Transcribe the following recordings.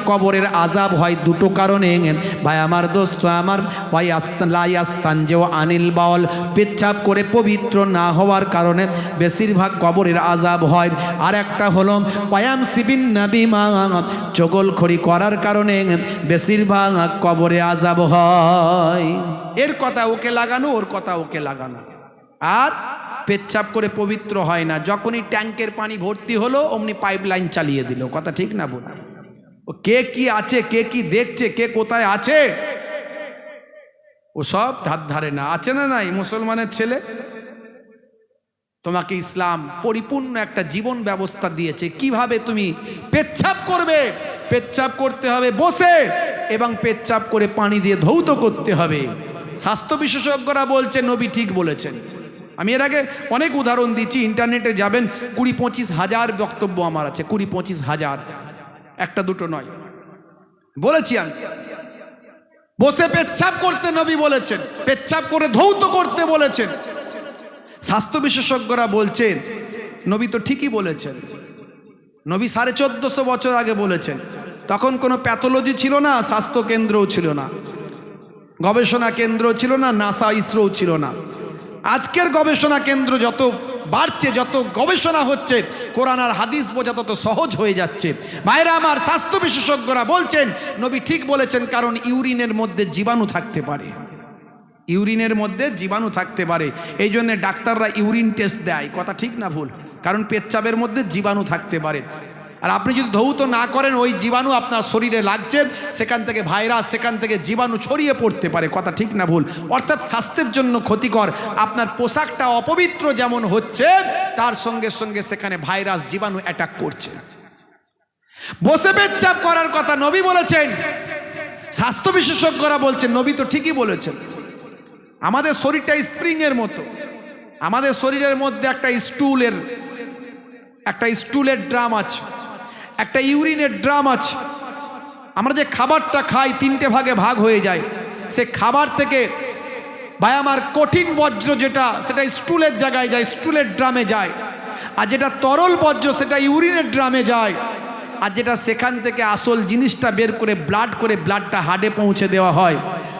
কবরের আযাব হয় দুটো কারণে ভাই আমার দোস্ত আমার ভাই লাই আস্তান যে আনিল বাউল পেচ্ছাপ করে পবিত্র না হওয়ার কারণে বেশিরভাগ কবরের আযাব হয়। আর একটা হলো পায়াম সিবিন নাবিমা চগলখড়ি করার কারণে বেশিরভাগ কবরে আযাব হয়। এর কথা ওকে লাগানো, ওর কথা ওকে লাগানো। আর পেচ্ছাপ করে পবিত্র হয় না, যখনই ট্যাঙ্কের পানি ভর্তি হলো অমনি পাইপ লাইন চালিয়ে দিল। কথা ঠিক না বল? কে কি আছে, কে কি দেখছে, কে কোথায় আছে, ও সব ধার ধারে না। আছে না নাই মুসলমানের ছেলে? তোমাকে ইসলাম পরিপূর্ণ একটা জীবন ব্যবস্থা দিয়েছে, কিভাবে তুমি পেচ্ছাপ করবে। পেচ্ছাপ করতে হবে বসে, এবং পেচ্ছাপ করে পানি দিয়ে ধৌত করতে হবে। স্বাস্থ্য বিশেষজ্ঞরা বলছে নবী ঠিক বলেছেন। আমি এর আগে অনেক উদাহরণ দিচ্ছি, ইন্টারনেটে যাবেন, 20-25 হাজার বক্তব্য আমার আছে, 20-25 হাজার, একটা দুটো নয়। বলেছি আমি বসে পেচ্ছাপ করতে নবী বলেছেন, পেচ্ছাপ করে ধৌত করতে বলেছেন। স্বাস্থ্য বিশেষজ্ঞরা বলছেন নবী তো ঠিকই বলেছেন। নবী 1450 বছর আগে বলেছেন, তখন কোনো প্যাথোলজি ছিল না, স্বাস্থ্য কেন্দ্রও ছিল না, গবেষণা কেন্দ্র ছিল না, নাসা ইসরোও ছিল না। আজকের গবেষণা কেন্দ্র যত বাড়ছে, যত গবেষণা হচ্ছে, কোরআন আর হাদিস বোঝা তত সহজ হয়ে যাচ্ছে। ভাইরা আমার, স্বাস্থ্য বিশেষজ্ঞরা বলছেন নবী ঠিক বলেছেন, কারণ ইউরিনের মধ্যে জীবাণু থাকতে পারে, ইউরিনের মধ্যে জীবাণু থাকতে পারে। এই জন্য ডাক্তাররা ইউরিন টেস্ট দেয়। কথা ঠিক না ভুল? কারণ পেচ্ছাপের মধ্যে জীবাণু থাকতে পারে। আর আপনি যদি ধৌত না করেন, ওই জীবাণু আপনার শরীরে লাগছে, সেখান থেকে ভাইরাস, সেখান থেকে জীবাণু ছড়িয়ে পড়তে পারে। কথা ঠিক না ভুল? অর্থাৎ স্বাস্থ্যের জন্য ক্ষতিকর। আপনার পোশাকটা অপবিত্র যেমন হচ্ছে, তার সঙ্গে সঙ্গে সেখানে ভাইরাস, জীবাণু অ্যাটাক করছে। বসে পেচ্ছাপ করার কথা নবী বলেছেন, স্বাস্থ্য বিশেষজ্ঞরা বলছেন নবী তো ঠিকই বলেছেন। আমাদের শরীরটা স্প্রিং এর মতো, আমাদের শরীরের মধ্যে একটা স্টুলের ড্রাম আছে, একটা ইউরিনের ড্রাম আছে। আমরা যে খাবারটা খাই 3টে ভাগে ভাগ হয়ে যায়। সে খাবার থেকে ভাই আমার কঠিন বর্জ্য যেটা, সেটা স্টুলের জায়গায় যায়, স্টুলের ড্রামে যায়। আর যেটা তরল বর্জ্য সেটা ইউরিনের ড্রামে যায়। আর যেটা সেখান থেকে আসল জিনিসটা বের করে ব্লাডটা হার্টে পৌঁছে দেওয়া হয়।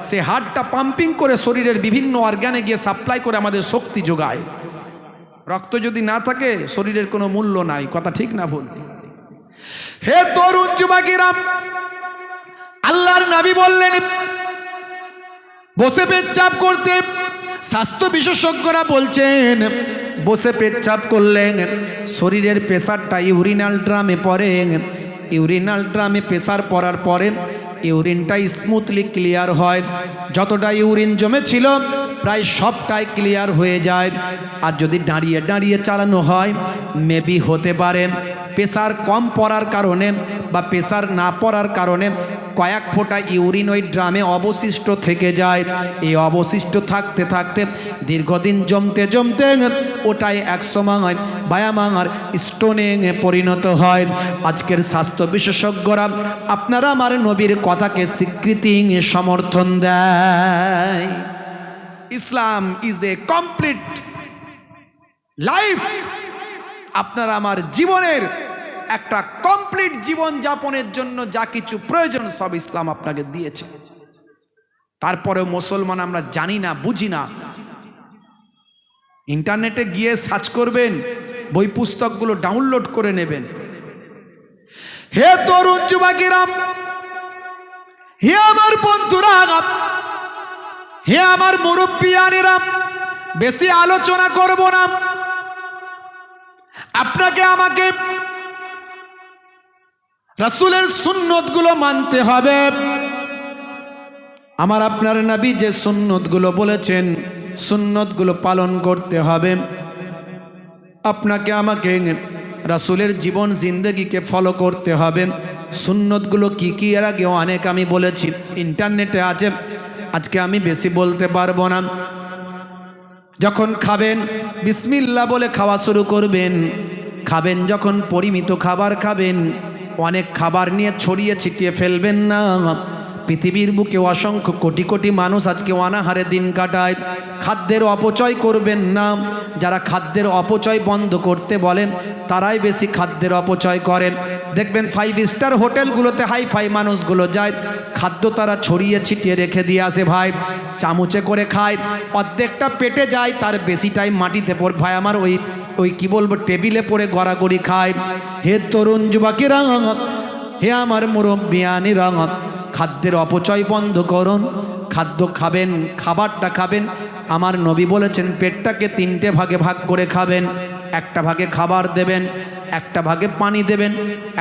সে হার্টটা পাম্পিং করে শরীরের বিভিন্ন অর্গানে গিয়ে সাপ্লাই করে আমাদের শক্তি যোগায়। রক্ত যদি না থাকে শরীরের কোনো মূল্য নাই। কথা ঠিক না ভুল? হে তরুণ যুবকেরা, আল্লাহর নবী বললেন বসে পেচ্ছাপ করতে। স্বাস্থ্য বিশেষজ্ঞরা বলছেন বসে পেচ্ছাপ করলেন শরীরের প্রেসারটা ইউরিনাল ড্রামে পড়ে। ইউরিনাল ড্রামে প্রেসার পড়ার পরে ইউরিনটা স্মুথলি ক্লিয়ার হয়। যতটা ইউরিন জমে ছিল প্রায় সবটাই ক্লিয়ার হয়ে যায়। আর যদি দাঁড়িয়ে দাঁড়িয়ে চালানো হয়, মেবি হতে পারে প্রেসার কম পড়ার কারণে বা প্রেসার না পড়ার কারণে কয়েক ফোঁটা ইউরিন ওই ড্রামে অবশিষ্ট থেকে যায়। এই অবশিষ্ট থাকতে থাকতে দীর্ঘদিন জমতে জমতে ওটাই একসময় বায়ামার স্টোনে পরিণত হয়। আজকের স্বাস্থ্য বিশেষজ্ঞরা আপনারা আমার নবীর কথাকে স্বীকৃতি সমর্থন দেয়। ইসলাম ইজ এ কমপ্লিট লাইফ। আপনারা আমার জীবনের একটা কমপ্লিট জীবন যাপনের জন্য যা কিছু প্রয়োজন সব ইসলাম আপনাকে দিয়েছে। তারপরেও মুসলমান আমরা জানি না, বুঝি না। ইন্টারনেটে গিয়ে সার্চ করবেন, বই পুস্তকগুলো ডাউনলোড করে নেবেন। হে তরুণ যুবকেরা, হে আমার বন্ধুরা, হে আমার মুরব্বিয়ানেরা, বেশি আলোচনা করব না। আপনাকে আমাকে রাসূলের সুন্নতগুলো মানতে হবে। আমার আপনার নবী যে সুন্নতগুলো বলেছেন, সুন্নতগুলো পালন করতে হবে। আপনাকে আমাকে রাসূলের জীবন জিন্দেগিকে ফলো করতে হবে। সুন্নতগুলো কি কি এর আগে অনেক আমি বলেছি, ইন্টারনেটে আছে, আজকে আমি বেশি বলতে পারবো না। যখন খাবেন বিসমিল্লাহ বলে খাওয়া শুরু করবেন। খাবেন যখন পরিমিত খাবার খাবেন, অনেক খাবার নিয়ে ছড়িয়ে ছিটিয়ে ফেলবেন না। পৃথিবীর বুকে অসংখ্য কোটি কোটি মানুষ আজকে অনাহারে দিন কাটায়। খাদ্যের অপচয় করবেন না। যারা খাদ্যের অপচয় বন্ধ করতে বলেন তারাই বেশি খাদ্যের অপচয় করেন। দেখবেন 5 স্টার হোটেলগুলোতে হাইফাই মানুষগুলো যায়, খাদ্য তারা ছড়িয়ে ছিটিয়ে রেখে দিয়ে আসে ভাই, চামচে করে খায়, অর্ধেকটা পেটে যায়, তার বেশিটাই মাটিতে পড়ে ভাই আমার ওই কি বলবো টেবিলে পড়ে গড়াগড়ি খায়। হে তরুণ যুবকেরা, হে আমার মুরব্বিয়ানিরা, খাদ্যের অপচয় বন্ধ করুন। খাদ্য খাবেন, খাবারটা খাবেন, আমার নবী বলেছেন পেটটাকে 3টে ভাগে ভাগ করে খাবেন। একটা ভাগে খাবার দেবেন, একটা ভাগে পানি দেবেন,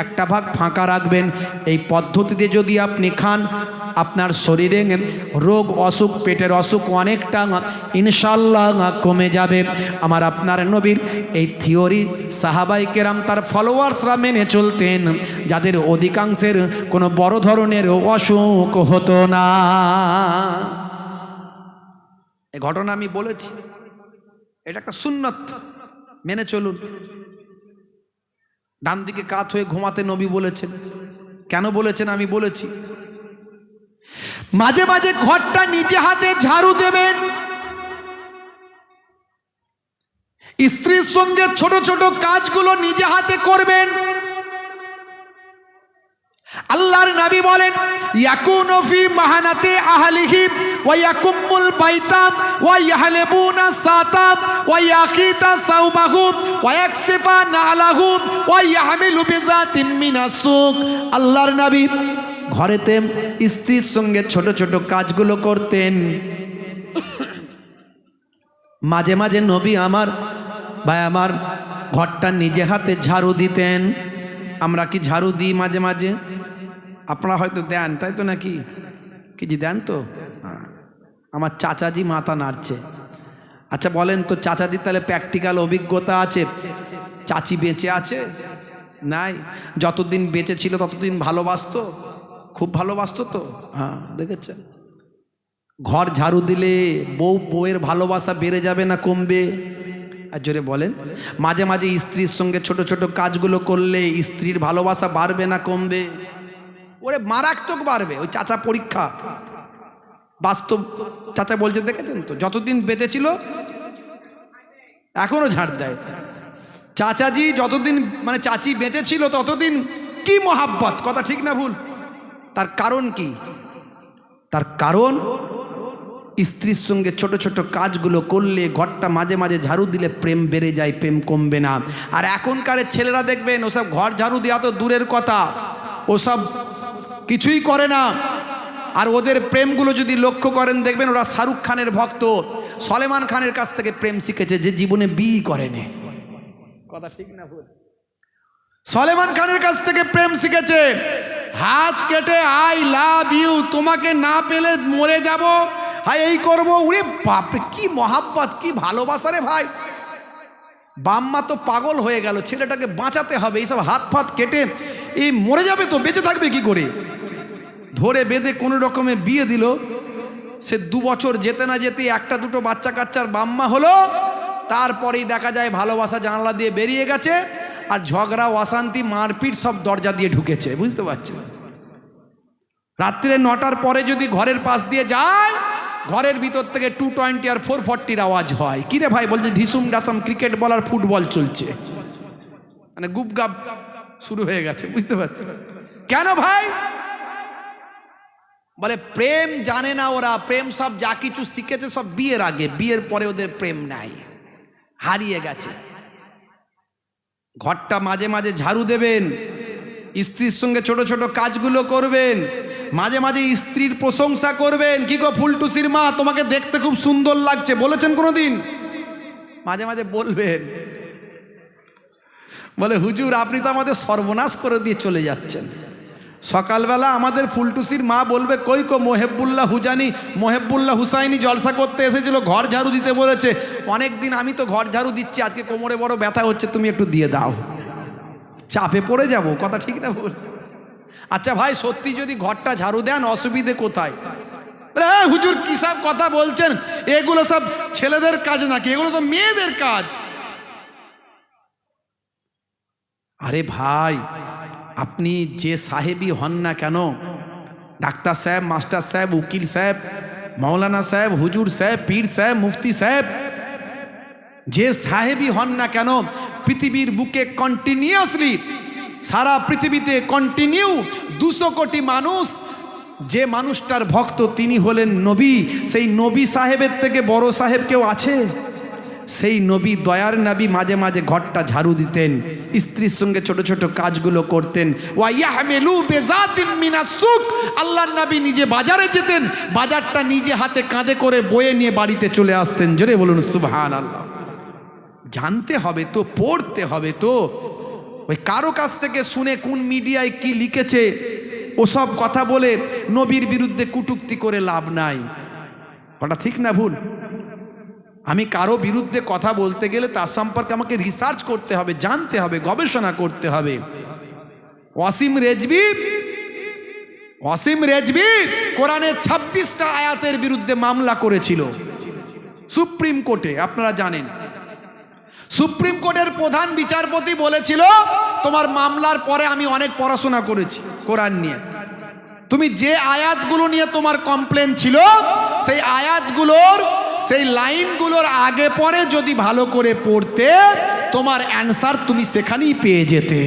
একটা ভাগ ফাঁকা রাখবেন। এই পদ্ধতিতে যদি আপনি খান আপনার শরীরে রোগ অসুখ, পেটের অসুখ অনেকটা ইনশাল্লাহ কমে যাবে। আমার আপনার নবীর এই থিওরি সাহাবাই কেরাম তার ফলোয়ার্সরা মেনে চলতেন, যাদের অধিকাংশের কোনো বড় ধরনের অসুখ হতো না। এই ঘটনা আমি বলেছি, এটা একটা সুন্নত, মেনে চলুন। ডান দিকে কাত হয়ে ঘুমাতে নবী বলেছেন। কেন বলেছেন আমি বলেছি। মাঝে মাঝে ঘরটা নিজে হাতে ঝাড়ু দেবেন। স্ত্রীর সঙ্গে ছোট ছোট কাজগুলো নিজে হাতে করবেন। আল্লাহর নবী বলেন ইয়াকুনু ফি মাহানাতি আহলিহি ওয়া ইয়াকুমুল বাইতা ওয়া ইয়াহলিবুনা সাতাম ওয়া ইয়াকিতা সাওবাহুম ওয়া ইয়াকসিফা নালাহুম ওয়া ইয়াহমিলু বিজাতিম মিনাস সুক। আল্লাহর নবী ঘরেতে স্ত্রীর সঙ্গে ছোট ছোট কাজগুলো করতেন। মাঝে মাঝে নবী আমার ভাই আমার ঘরটা নিজে হাতে ঝাড়ু দিতেন। আমরা কি ঝাড়ু দিই মাঝে মাঝে? আপনারা হয়তো দেন, তাই তো নাকি? কি জি দেন তো? আমার চাচাজি মাথা নাড়ছে। আচ্ছা বলেন তো, চাচাজি তাহলে প্র্যাকটিক্যাল অভিজ্ঞতা আছে? চাচি বেঁচে আছে? নাই। যতদিন বেঁচে ছিল ততদিন ভালোবাসতো, খুব ভালোবাসতো তো। হ্যাঁ, দেখেছেন? ঘর ঝাড়ু দিলে বউয়ের ভালোবাসা বেড়ে যাবে না কমবে? আর জোরে বলেন। মাঝে মাঝে স্ত্রীর সঙ্গে ছোট ছোট কাজগুলো করলে স্ত্রীর ভালোবাসা বাড়বে না কমবে? ওরে মারাত্মক বাড়বে। ওই চাচা পরীক্ষা, বাস্তব চাচা বলছে, দেখেছেন তো? যতদিন বেঁচে ছিল এখনো ঝাড় দেয়। চাচাজি যতদিন মানে চাচি বেঁচে ছিল ততদিন কি মহাব্বত, কথা ঠিক না ভুল? তার কারণ কি? তার কারণ স্ত্রীর সঙ্গে ছোট ছোট কাজগুলো করলে, ঘরটা মাঝে মাঝে ঝাড়ু দিলে প্রেম বেড়ে যায়, প্রেম কমবে না। আর এখনকার ছেলেরা দেখবেন ওসব ঘর ঝাড়ু দেওয়া তো দূরের কথা, ওসব কিছুই করে না। আর ওদের প্রেমগুলো যদি লক্ষ্য করেন দেখবেন ওরা শাহরুখ খানের ভক্ত, সলেমান খানের কাছ থেকে প্রেম শিখেছে, যে জীবনে বিয়ে করেনি। কথা ঠিক না ভুল? সলেমান খানের কাছ থেকে প্রেম শিখেছে। হাত কেটে আই লাভ ইউ, তোমাকে না পেলে মরে যাব, হাই এই করবো। ওরে বাপরে, কি মহাব্বত, কি ভালোবাসা রে ভাই। বাম্মা তো পাগল হয়ে গেল, ছেলেটাকে বাঁচাতে হবে। এইসব হাত ফাত কেটে এই মরে যাবে তো, বেঁচে থাকবে কি করে? ধরে বেঁধে কোনো রকমে বিয়ে দিল। সে 2 বছর যেতে না যেতে একটা দুটো বাচ্চা কাচ্চার বাম্মা হলো। তারপরেই দেখা যায় ভালোবাসা জানলা দিয়ে বেরিয়ে গেছে, আর ঝগড়া, অশান্তি, মারপিট সব দরজা দিয়ে ঢুকেছে। বুঝতে পারছেন? রাত্রে 9টার পরে যদি ঘরের পাশ দিয়ে যায়, ঘরের ভিতর থেকে 220 আর 440 আওয়াজ হয়। কিরে ভাই? বলছে ঢিসুম ডাসাম ক্রিকেট বল আর ফুটবল চলছে, মানে গুপগাপ শুরু হয়ে গেছে। বুঝতে পারছেন? কেন ভাই? বলে প্রেম জানে না ওরা। প্রেম সব যা কিছু শিখেছে সব বিয়ের আগে, বিয়ের পরে ওদের প্রেম নাই, হারিয়ে গেছে। ঘরটা মাঝে মাঝে ঝাড়ু দেবেন, স্ত্রীর সঙ্গে ছোট ছোট কাজগুলো করবেন, মাঝে মাঝে স্ত্রীর প্রশংসা করবেন। কি গো ফুলটুসির মা, তোমাকে দেখতে খুব সুন্দর লাগছে, বলেছেন কোনোদিন? মাঝে মাঝে বলবেন। বলে হুজুর আপনি তো আমাদের সর্বনাশ করে দিয়ে চলে যাচ্ছেন। সকালবেলা আমাদের ফুলটুসির মা বলবে, কই কো মোহেবুল্লাহ হুসাইনি জলসা করতে এসেছিল, ঘর ঝাড়ু দিতে বলেছে। অনেক দিন আমি তো ঘর ঝাড়ু দিচ্ছি, আজকে কোমরে বড় ব্যথা হচ্ছে, তুমি একটু দিয়ে দাও। চাপে পড়ে যাব, কথা ঠিক না বল? আচ্ছা ভাই, সত্যি যদি ঘরটা ঝাড়ু দেন অসুবিধে কোথায়? হুজুর কি সব কথা বলছেন, এগুলো সব ছেলেদের কাজ নাকি? এগুলো তো মেয়েদের কাজ। আরে ভাই, আপনি যে সাহেবই হন না কেন, ডাক্তার সাহেব, মাস্টার সাহেব, উকিল সাহেব, মৌলানা সাহেব, হুজুর সাহেব, পীর সাহেব, মুফতি সাহেব, যে সাহেবই হন না কেন, পৃথিবীর বুকে কন্টিনিউয়াসলি সারা পৃথিবীতে কন্টিনিউ 200 কোটি মানুষ, যে মানুষটার ভক্ত তিনি হলেন নবী। সেই নবী সাহেবের থেকে বড় সাহেব কেউ আছে? সেই নবী, দয়ার নবী মাঝে মাঝে ঘরটা ঝাড়ু দিতেন, স্ত্রীর সঙ্গে ছোট ছোট কাজগুলো করতেন। ওয়াইয়াহমিলু বিজাতিম মিনাস সুক, আল্লাহর নবী নিজে বাজারে যেতেন, বাজারটা নিজে হাতে কাঁধে করে বয়ে নিয়ে বাড়িতে চলে আসতেন। জোরে বলুন সুবহানাল্লাহ। জানতে হবে তো, পড়তে হবে তো। ওই কারো কাছ থেকে শুনে কোন মিডিয়ায় কি লিখেছে ওসব কথা বলে নবীর বিরুদ্ধে কটূক্তি করে লাভ নাই। ওটা ঠিক না ভুল? আমি কারো বিরুদ্ধে কথা বলতে গেলে তার সম্পর্কে আমাকে রিসার্চ করতে হবে, জানতে হবে, গবেষণা করতে হবে। ওয়াসিম রেজভি কোরআনের 26টা আয়াতের বিরুদ্ধে মামলা করেছিল সুপ্রিম কোর্টে। আপনারা জানেন সুপ্রিম কোর্টের প্রধান বিচারপতি বলেছিল, তোমার মামলার পরে আমি অনেক পড়াশোনা করেছি কোরআন নিয়ে, তুমি যে আয়াতগুলো নিয়ে তোমার কমপ্লেন ছিল সেই আয়াতগুলোর, সেই লাইনগুলোর আগে পরে যদি ভালো করে পড়তে, তোমার অ্যান্সার তুমি সেখানেই পেয়ে যেতে।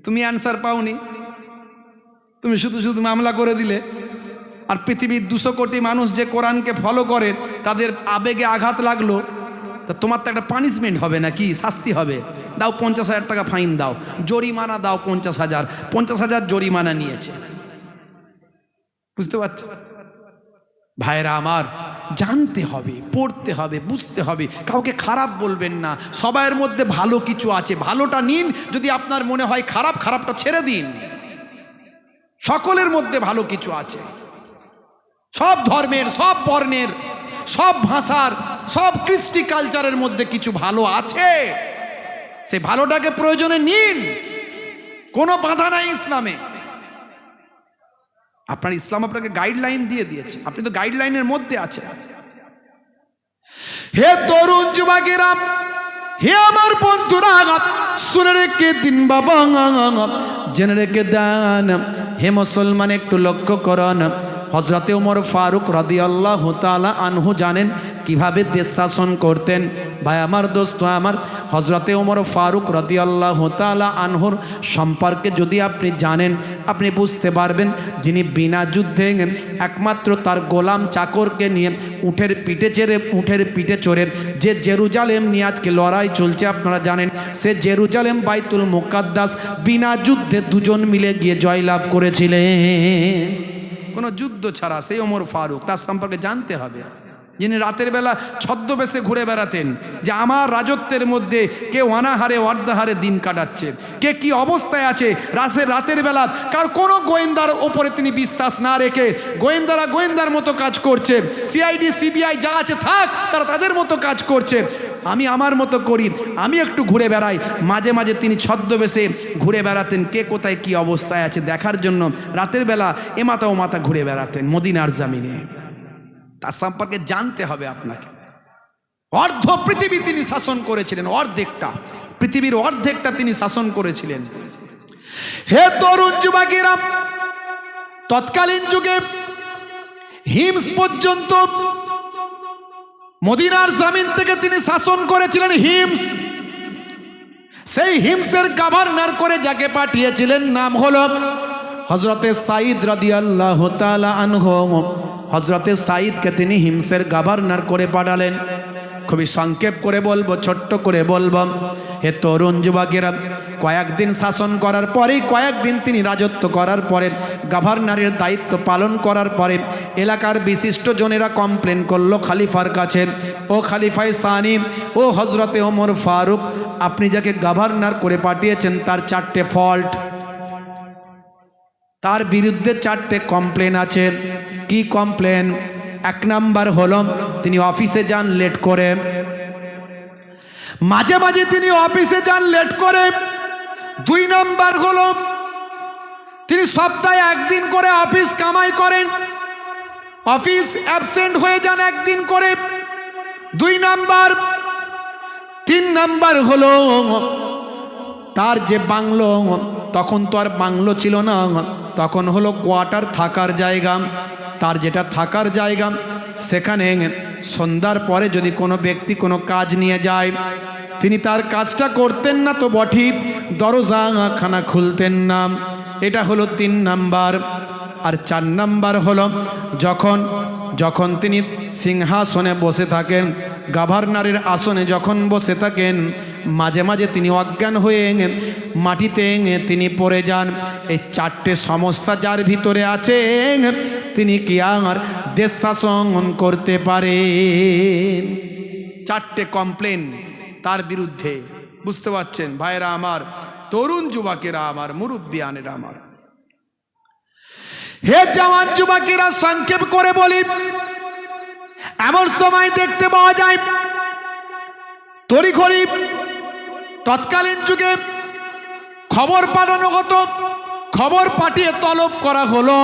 তুমি অ্যান্সার পাওনি, তুমি শুধু শুধু মামলা করে দিলে। আর পৃথিবীর 200 কোটি মানুষ যে কোরআনকে ফলো করে, তাদের আবেগে আঘাত লাগলো, তা তোমার তো একটা পানিশমেন্ট হবে নাকি, শাস্তি হবে। দাও 50,000 টাকা ফাইন দাও, জরিমানা দাও 50,000 জরিমানা নিয়েছে। বুঝতে পারছো ভাইরা আমার? জানতে হবে, পড়তে হবে, বুঝতে হবে। কাউকে খারাপ বলবেন না, সবার মধ্যে ভালো কিছু আছে, ভালোটা নিন। যদি আপনার মনে হয় খারাপ, খারাপটা ছেড়ে দিন। সকলের মধ্যে ভালো কিছু আছে, সব ধর্মের, সব বর্ণের, সব ভাষার, সব কৃষ্টি কালচারের মধ্যে কিছু ভালো আছে। সেই ভালোটাকে প্রয়োজনে নিন, কোনো বাধা নাই ইসলামে। আপনার ইসলাম আপনাকে গাইডলাইন দিয়ে দিয়েছে, আপনি তো গাইডলাইনের মধ্যে আছেন। হে তরুণ যুবকেরা, হে আমার বন্ধুরা, শুনে রেখে দিন বাবা, জেনে রেখে দেন। হে মুসলমান, একটু লক্ষ্য করুন। হযরতে ওমর ফারুক রাদিয়াল্লাহু তাআলা আনহু জানেন কিভাবে দেশ শাসন করতেন? ভাই আমার, দোস্ত আমার, হযরতে ওমর ফারুক রাদিয়াল্লাহু তাআলা আনহুর সম্পর্কে যদি আপনি জানেন, আপনি বুঝতে পারবেন যিনি বিনা যুদ্ধে একমাত্র তার গোলাম চাকরকে নিয়ে উঠের পিঠে চড়ে যে জেরুজালেম নিয়ে আজকে লড়াই চলছে, আপনারা জানেন সে জেরুজালেম বাইতুল মুকাদ্দাস বিনা যুদ্ধে দুজন মিলে গিয়ে জয়লাভ করেছিলেন, কোনো যুদ্ধ ছাড়া। সেই ওমর ফারুক, তার সম্পর্কে জানতে হবে। যিনি রাতের বেলা ছদ্মবেশে ঘুরে বেড়াতেন যে আমার রাজত্বের মধ্যে কে অনাহারে অর্ধাহারে দিন কাটাচ্ছে, কে কি অবস্থায় আছে। রাতের বেলা কার কোনো গোয়েন্দার ওপরে তিনি বিশ্বাস না রেখে গোয়েন্দারা গোয়েন্দার মতো কাজ করছে, সিআইডি সিবিআই যা আছে থাক, তারা তাদের মতো কাজ করছে, আমি আমার মতো করি, আমি একটু ঘুরে বেড়াই। মাঝে মাঝে তিনি ছদ্মবেশে ঘুরে বেড়াতেন, কে কোথায় কি অবস্থায় আছে দেখার জন্য রাতের বেলা এমাথা ও মাথা ঘুরে বেড়াতেন মদিনার জামিনে। তার সম্পর্কে জানতে হবে আপনাকে। অর্ধ পৃথিবী তিনি শাসন করেছিলেন, পৃথিবীর অর্ধেকটা তিনি শাসন করেছিলেন। হে তরুণ যুবকেরা, তৎকালীন যুগে হিমস পর্যন্ত মদিনার জমিন থেকে তিনি শাসন করেছিলেন। হিমস, সেই হিমসের গভর্নর করে যাকে পাঠিয়েছিলেন নাম হলো হযরতে সাঈদ রাদিয়াল্লাহু তাআলা আনহু। হযরতে সাঈদকে তিনি হিমসের গভর্নর করে পাঠালেন। খুবই সংক্ষেপ করে বলবো, ছোট্ট করে বলবো। হে তরুণ যুবকেরা, কয়েকদিন শাসন করার পরেই, কয়েকদিন তিনি রাজত্ব করার পরে, গভর্নরের দায়িত্ব পালন করার পরে এলাকার বিশিষ্ট জনেরা কমপ্লেন করলো খলিফার কাছে, ও খলিফায়ে সানি, ও হযরতে ওমর ফারুক, আপনি যাকে গভর্নর করে পাঠিয়েছেন তার 4টে ফল্ট, তার বিরুদ্ধে 4টে কমপ্লেন আছে। কি কমপ্লেন? 1 নাম্বার হলো তিনি অফিসে যান লেট করে, মাঝে মাঝে তিনি অফিসে যান লেট করে। 2 নাম্বার হলো তিনি সপ্তাহে 1 দিন করে অফিস কামাই করেন, অফিস অ্যাবসেন্ট হয়ে যান 1 দিন করে। 2 নাম্বার। 3 নাম্বার হলো তার যে বাংলো, তখন তো আর বাংলো ছিল না, তখন হলো কোয়ার্টার, থাকার জায়গা। তার যেটা থাকার জায়গা, সেখানে সন্ধ্যার পরে যদি কোনো ব্যক্তি কোনো কাজ নিয়ে যায়, তিনি তার কাজটা করতেন না তো বটি, দরজাখানা খুলতেন না। এটা হলো 3 নাম্বার। আর 4 নাম্বার হলো যখন তিনি সিংহাসনে বসে থাকেন, গভর্নরের আসনে যখন বসে থাকেন, মাঝে মাঝে তিনি অজ্ঞান হয়ে মাটিতে তিনি পড়ে যান। এই 4টে সমস্যা যার ভিতরে আছে, তিনি কি আর দেশ শাসন করতে পারেন? 4টে কমপ্লেন তার বিরুদ্ধে। বুঝতে পারছেন ভাইরা আমার, তরুণ যুবকেরা আমার, মুরব্বিয়ানেরা আমার, হে জওয়ান যুবকেরা, সংক্ষেপ করে বলি, এমন সময় দেখতে পাওয়া যায় তড়িঘড়ি তৎকালীন যুগে খবর পাঠানো হতো, খবর পাঠিয়ে তলব করা হলো।